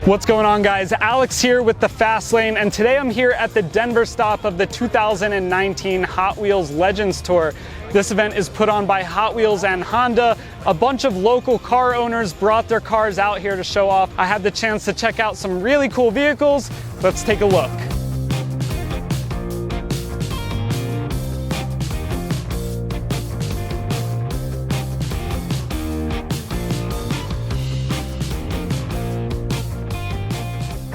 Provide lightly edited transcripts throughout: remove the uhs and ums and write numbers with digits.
What's going on, guys? Alex here with the Fast Lane, and today I'm here at the Denver stop of the 2019 Hot Wheels Legends Tour. This event is put on by Hot Wheels and Honda. A bunch of local car owners brought their cars out here to show off. I had the chance to check out some really cool vehicles. Let's take a look.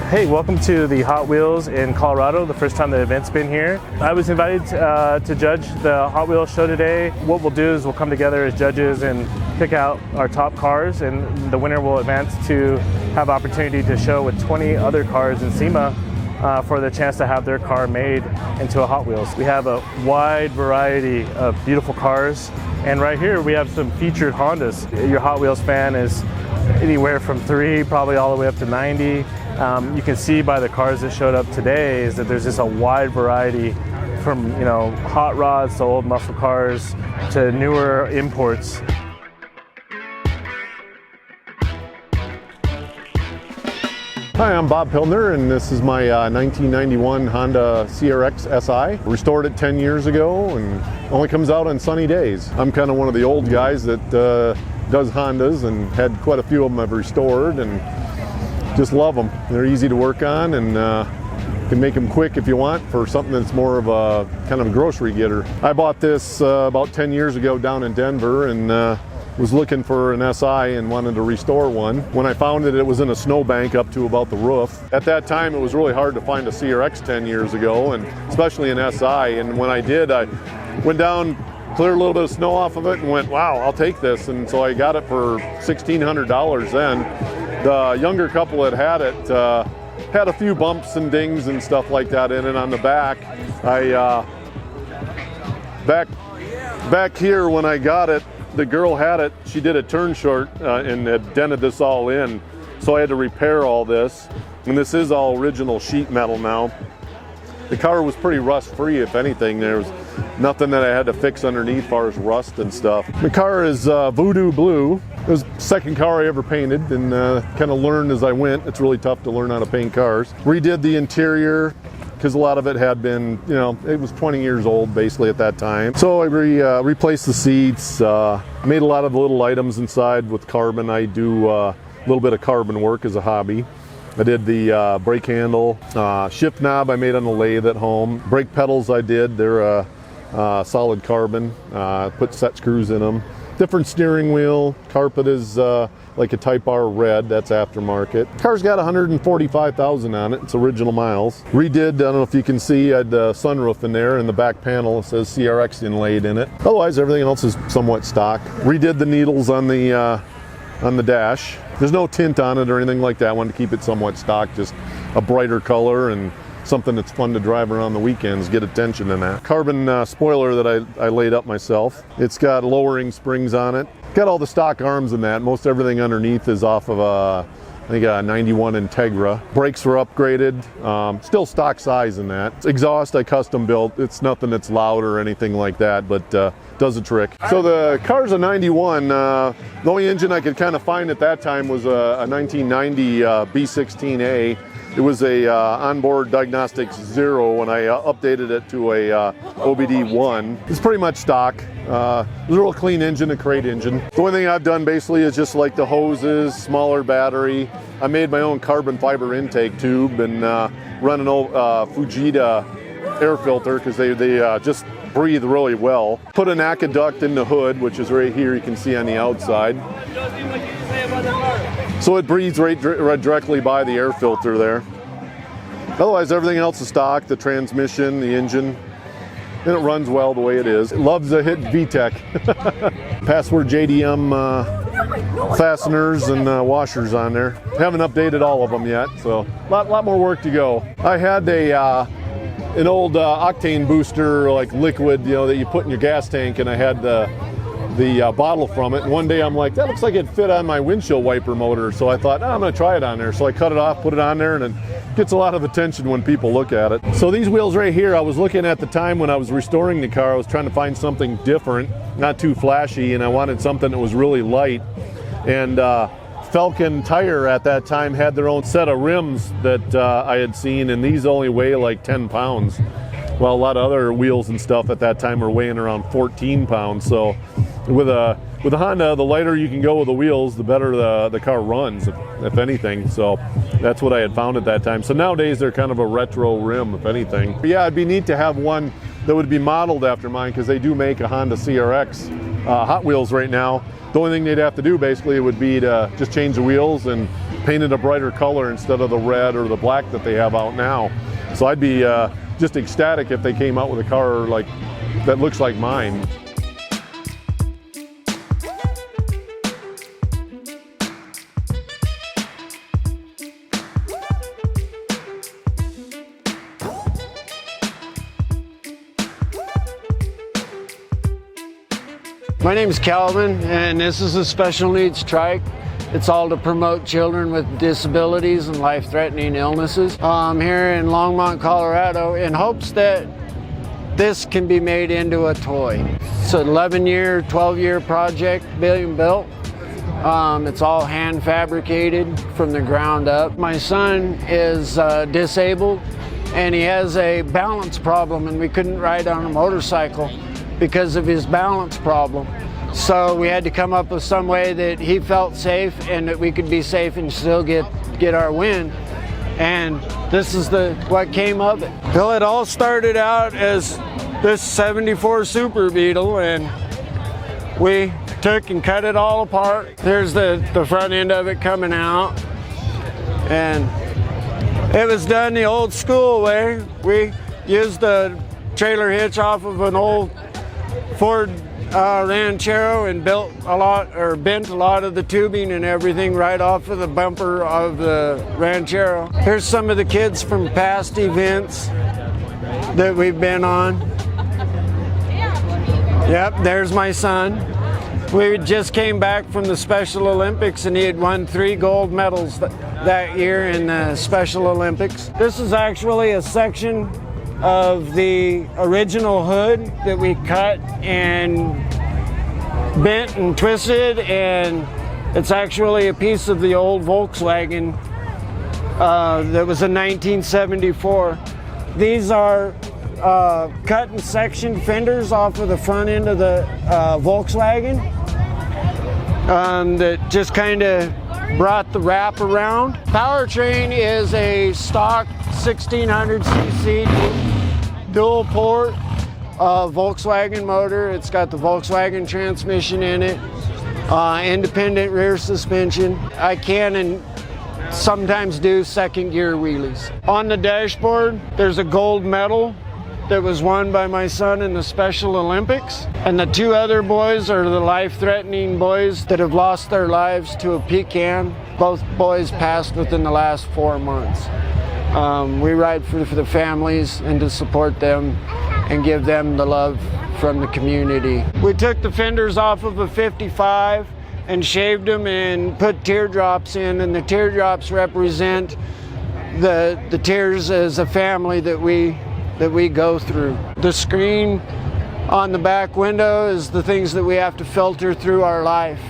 Hey, welcome to the Hot Wheels in Colorado, the first time the event's been here. I was invited to judge the Hot Wheels show today. What we'll do is we'll come together as judges and pick out our top cars, and the winner will advance to have opportunity to show with 20 other cars in SEMA for the chance to have their car made into a Hot Wheels. We have a wide variety of beautiful cars, and right here we have some featured Hondas. Your Hot Wheels fan is anywhere from 3, probably all the way up to 90. You can see by the cars that showed up today is that there's just a wide variety from, hot rods to old muscle cars to newer imports. Hi, I'm Bob Pilner, and this is my 1991 Honda CRX SI. Restored it 10 years ago and only comes out on sunny days. I'm kind of one of the old guys that does Hondas, and had quite a few of them I've restored, and just love them. They're easy to work on, and you can make them quick if you want for something that's more of a kind of a grocery getter. I bought this about 10 years ago down in Denver, and was looking for an SI and wanted to restore one. When I found it, it was in a snowbank up to about the roof. At that time, it was really hard to find a CRX 10 years ago, and especially an SI. And when I did, I went down, cleared a little bit of snow off of it, and went, wow, I'll take this. And so I got it for $1,600 then. The younger couple that had it had a few bumps and dings and stuff like that in it on the back. Back here when I got it, the girl had it, she did a turn short and had dented this all in. So I had to repair all this. And this is all original sheet metal now. The car was pretty rust free, if anything. There was nothing that I had to fix underneath as far as rust and stuff. The car is Voodoo Blue. It was the second car I ever painted, and kind of learned as I went. It's really tough to learn how to paint cars. Redid the interior because a lot of it had been, it was 20 years old basically at that time. So I replaced the seats, made a lot of little items inside with carbon. I do a little bit of carbon work as a hobby. I did the brake handle, shift knob I made on the lathe at home. Brake pedals I did, they're solid carbon, put set screws in them. Different steering wheel, carpet is like a Type R red, that's aftermarket. Car's got 145,000 on it, it's original miles. Redid, I don't know if you can see, I had the sunroof in there, and the back panel says CRX inlaid in it. Otherwise everything else is somewhat stock. Redid the needles on the dash. There's no tint on it or anything like that. I wanted to keep it somewhat stock, just a brighter color and something that's fun to drive around the weekends, get attention in that. Carbon spoiler that I laid up myself. It's got lowering springs on it. Got all the stock arms in that. Most everything underneath is off of I think a 91 Integra. Brakes were upgraded, still stock size in that. Exhaust I custom built. It's nothing that's loud or anything like that, but does a trick. So the car's a 91. The only engine I could kind of find at that time was a 1990 B16A. It was a onboard diagnostics 0 when I updated it to a OBD1. It's pretty much stock. It was a real clean engine, a crate engine. The only thing I've done basically is just like the hoses, smaller battery. I made my own carbon fiber intake tube and run an old Fujita air filter because they just breathe really well. Put an aqueduct in the hood, which is right here, you can see on the outside. So it breathes right directly by the air filter there. Otherwise, everything else is stock, the transmission, the engine, and it runs well the way it is. It loves to hit VTEC. Password JDM fasteners and washers on there. Haven't updated all of them yet, so a lot more work to go. I had an old octane booster, like liquid, that you put in your gas tank, and I had the bottle from it. And one day I'm like, that looks like it fit on my windshield wiper motor. So I thought, I'm going to try it on there. So I cut it off, put it on there, and it gets a lot of attention when people look at it. So these wheels right here, I was looking at the time when I was restoring the car, I was trying to find something different, not too flashy, and I wanted something that was really light. And Falcon Tire at that time had their own set of rims that I had seen, and these only weigh like 10 pounds. Well, a lot of other wheels and stuff at that time were weighing around 14 pounds. So with a Honda, the lighter you can go with the wheels, the better the car runs, if anything. So that's what I had found at that time. So nowadays they're kind of a retro rim, if anything. But yeah, it'd be neat to have one that would be modeled after mine, because they do make a Honda CRX Hot Wheels right now. The only thing they'd have to do basically would be to just change the wheels and paint it a brighter color instead of the red or the black that they have out now. So I'd be just ecstatic if they came out with a car like that looks like mine. My name's Calvin, and this is a special needs trike. It's all to promote children with disabilities and life-threatening illnesses. I'm here in Longmont, Colorado, in hopes that this can be made into a toy. It's an 11-year, 12-year project being built. It's all hand fabricated from the ground up. My son is disabled, and he has a balance problem, and we couldn't ride on a motorcycle because of his balance problem. So we had to come up with some way that he felt safe and that we could be safe and still get our win. And this is what came of it. Well, it all started out as this 74 Super Beetle, and we took and cut it all apart. There's the front end of it coming out. And it was done the old school way. We used the trailer hitch off of an old Ford Ranchero and bent a lot of the tubing and everything right off of the bumper of the Ranchero. Here's some of the kids from past events that we've been on. Yep, there's my son. We just came back from the Special Olympics, and he had won 3 gold medals that year in the Special Olympics. This is actually a section of the original hood that we cut and bent and twisted, and it's actually a piece of the old Volkswagen that was in 1974. These are cut and section fenders off of the front end of the Volkswagen that just kind of brought the wrap around. Powertrain is a stock 1600cc dual port Volkswagen motor. It's got the Volkswagen transmission in it, independent rear suspension. I can and sometimes do second gear wheelies. On the dashboard, there's a gold medal that was won by my son in the Special Olympics. And the 2 other boys are the life-threatening boys that have lost their lives to a pecan. Both boys passed within the last 4 months. We ride for the families and to support them and give them the love from the community. We took the fenders off of a 55 and shaved them and put teardrops in, and the teardrops represent the tears as a family that we go through. The screen on the back window is the things that we have to filter through our life,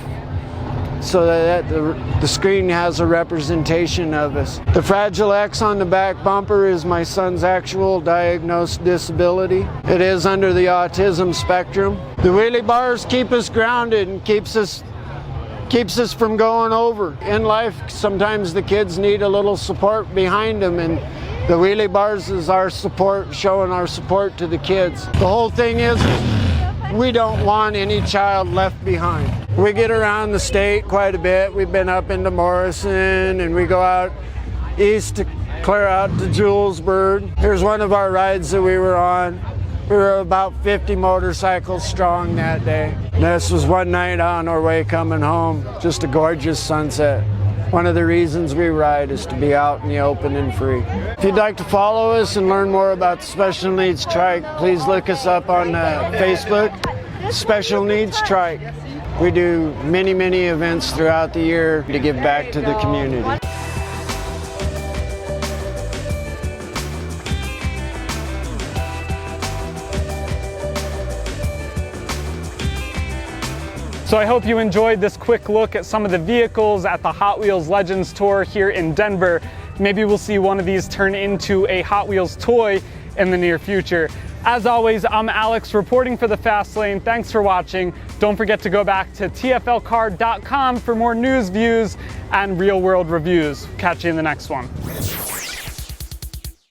so that the screen has a representation of us. The Fragile X on the back bumper is my son's actual diagnosed disability. It is under the autism spectrum. The wheelie bars keep us grounded and keeps us from going over. In life, sometimes the kids need a little support behind them, and the wheelie bars is our support, showing our support to the kids. The whole thing is we don't want any child left behind. We get around the state quite a bit. We've been up into Morrison, and we go out east to clear out to Julesburg. Here's one of our rides that we were on. We were about 50 motorcycles strong that day. This was one night on our way coming home. Just a gorgeous sunset. One of the reasons we ride is to be out in the open and free. If you'd like to follow us and learn more about the Special Needs Trike, please look us up on Facebook, Special Needs Trike. We do many, many events throughout the year to give back to the community. So I hope you enjoyed this quick look at some of the vehicles at the Hot Wheels Legends Tour here in Denver. Maybe we'll see one of these turn into a Hot Wheels toy in the near future. As always, I'm Alex reporting for the Fast Lane. Thanks for watching. Don't forget to go back to TFLcar.com for more news, views, and real world reviews. Catch you in the next one.